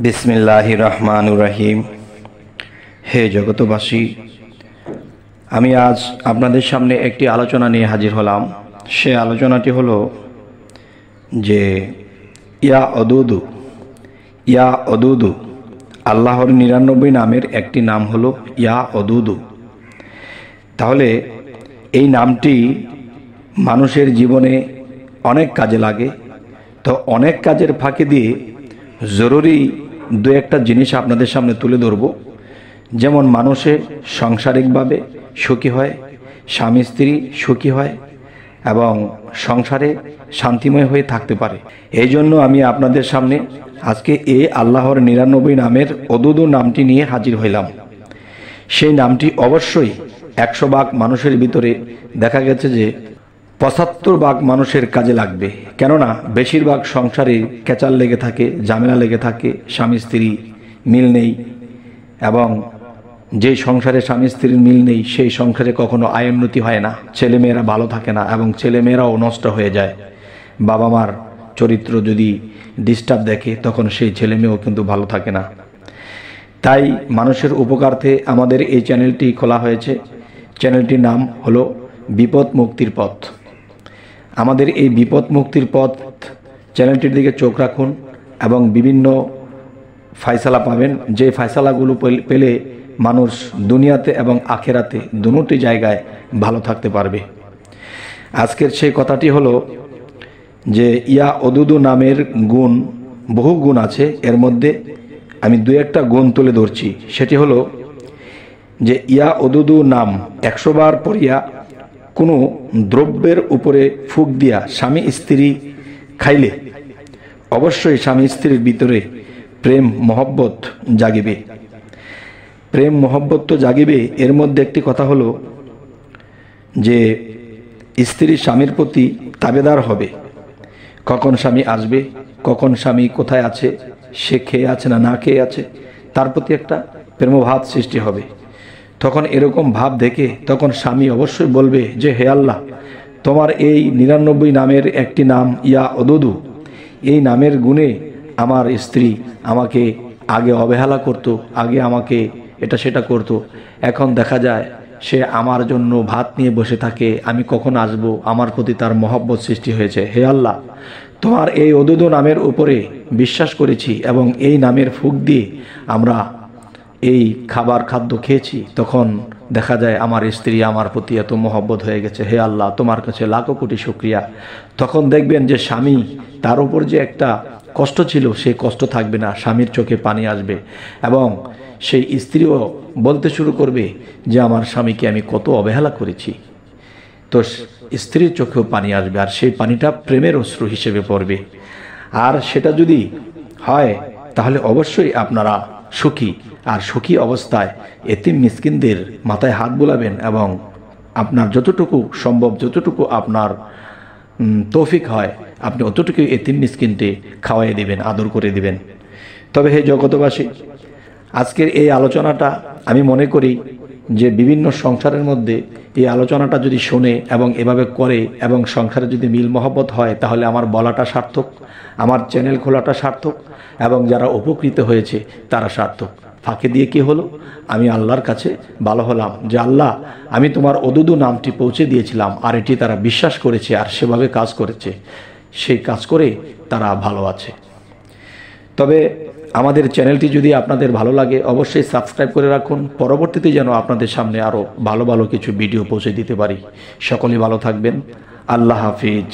বিসমিল্লাহির রহমানুর রহিম। হে জগতবাসী, আমি আজ আপনাদের সামনে একটি আলোচনা নিয়ে হাজির হলাম। সে আলোচনাটি হলো যে ইয়া অদুদু আল্লাহর 99 নামের একটি নাম হলো ইয়া অদুদু। তাহলে এই নামটি মানুষের জীবনে অনেক কাজে লাগে। তো অনেক কাজের ফাঁকে দিয়ে জরুরি দু একটা জিনিস আপনাদের সামনে তুলে ধরব। যেমন মানুষে সাংসারিকভাবে সুখী হয়, স্বামী স্ত্রী সুখী হয় এবং সংসারে শান্তিময় হয়ে থাকতে পারে। এই জন্য আমি আপনাদের সামনে আজকে এই আল্লাহর 99 নামের অদুদু নামটি নিয়ে হাজির হইলাম। সেই নামটি অবশ্যই 100 ভাগ মানুষের ভিতরে দেখা গেছে যে 75 ভাগ মানুষের কাজে লাগবে। কেননা বেশিরভাগ সংসারে কেচাল লেগে থাকে, ঝামেলা লেগে থাকে, স্বামী স্ত্রী মিল নেই। এবং যেই সংসারে স্বামী স্ত্রীর মিল নেই সেই সংসারে কখনো আয়োন্নতি হয় না, ছেলেমেয়েরা ভালো থাকে না এবং ছেলেমেয়েরাও নষ্ট হয়ে যায়। বাবা মার চরিত্র যদি ডিস্টার্ব দেখে তখন সেই ছেলেমেয়েও কিন্তু ভালো থাকে না। তাই মানুষের উপকারার্থে আমাদের এই চ্যানেলটি খোলা হয়েছে। চ্যানেলটির নাম হলো বিপদ মুক্তির পথ। আমাদের এই বিপদ মুক্তির পথ চ্যানেলটির দিকে চোখ রাখুন এবং বিভিন্ন ফয়সালা পাবেন, যে ফয়সালাগুলো পেলে মানুষ দুনিয়াতে এবং আখেরাতে দুটি জায়গায় ভালো থাকতে পারবে। আজকের সেই কথাটি হলো যে ইয়া অদুদু নামের গুণ, বহু গুণ আছে। এর মধ্যে আমি দু একটা গুণ তুলে ধরছি। সেটি হলো যে ইয়া অদুদু নাম 100 বার পড়িয়া কোনো দ্রব্যের উপরে ফুঁক দিয়া স্বামী স্ত্রী খাইলে অবশ্যই স্বামী স্ত্রীর ভিতরে প্রেম মহব্বত জাগিবে। প্রেম মহব্বত তো জাগিবে। এর মধ্যে একটি কথা হলো যে স্ত্রী স্বামীর প্রতি তাবেদার হবে। কখন স্বামী আসবে, কখন স্বামী কোথায় আছে, সে খেয়ে আছে না না খেয়ে আছে, তার প্রতি একটা প্রেমভাব সৃষ্টি হবে। তখন এরকম ভাব দেখে তখন স্বামী অবশ্যই বলবে যে হে আল্লাহ, তোমার এই 99 নামের একটি নাম ইয়া অদুদু, এই নামের গুণে আমার স্ত্রী আমাকে আগে অবহেলা করত, আগে আমাকে এটা সেটা করত, এখন দেখা যায় সে আমার জন্য ভাত নিয়ে বসে থাকে, আমি কখন আসব, আমার প্রতি তার মহব্বত সৃষ্টি হয়েছে। হে আল্লাহ, তোমার এই অদুদু নামের উপরে বিশ্বাস করেছি এবং এই নামের ফুঁক দিয়ে আমরা এই খাদ্য খেয়েছি, তখন দেখা যায় আমার স্ত্রী আমার প্রতি এত মহব্বত হয়ে গেছে। হে আল্লাহ, তোমার কাছে লাখো কোটি শুকরিয়া। তখন দেখবেন যে স্বামী, তার উপর যে একটা কষ্ট ছিল সেই কষ্ট থাকবে না, স্বামীর চোখে পানি আসবে এবং সেই স্ত্রীও বলতে শুরু করবে যে আমার স্বামীকে আমি কত অবহেলা করেছি। তো স্ত্রীর চোখেও পানি আসবে আর সেই পানিটা প্রেমের অশ্রু হিসেবে পড়বে। আর সেটা যদি হয় তাহলে অবশ্যই আপনারা সুখী। আর সুখী অবস্থায় এতিম মিসকিনদের মাথায় হাত বুলাবেন এবং আপনার যতটুকু সম্ভব, যতটুকু আপনার তৌফিক হয়, আপনি অতটুকু এতিম মিসকিনকে খাওয়াই দিবেন, আদর করে দিবেন। তবে হে জগতবাসী, আজকের এই আলোচনাটা আমি মনে করি যে বিভিন্ন সংসারের মধ্যে এই আলোচনাটা যদি শোনে এবং এভাবে করে এবং সংসারে যদি মিল মহব্বত হয় তাহলে আমার বলাটা সার্থক, আমার চ্যানেল খোলাটা সার্থক এবং যারা উপকৃত হয়েছে তারা সার্থক। ফাঁকে দিয়ে কি হলো, আমি আল্লাহর কাছে ভালো হলাম যে আল্লাহ, আমি তোমার অদুদু নামটি পৌঁছে দিয়েছিলাম আর এটি তারা বিশ্বাস করেছে আর সেভাবে কাজ করেছে, সেই কাজ করে তারা ভালো আছে। তবে আমাদের চ্যানেলটি যদি আপনাদের ভালো লাগে অবশ্যই সাবস্ক্রাইব করে রাখুন, পরবর্তীতে যেন আপনাদের সামনে আরও ভালো ভালো কিছু ভিডিও পৌঁছে দিতে পারি। সকলেই ভালো থাকবেন। আল্লাহ হাফিজ।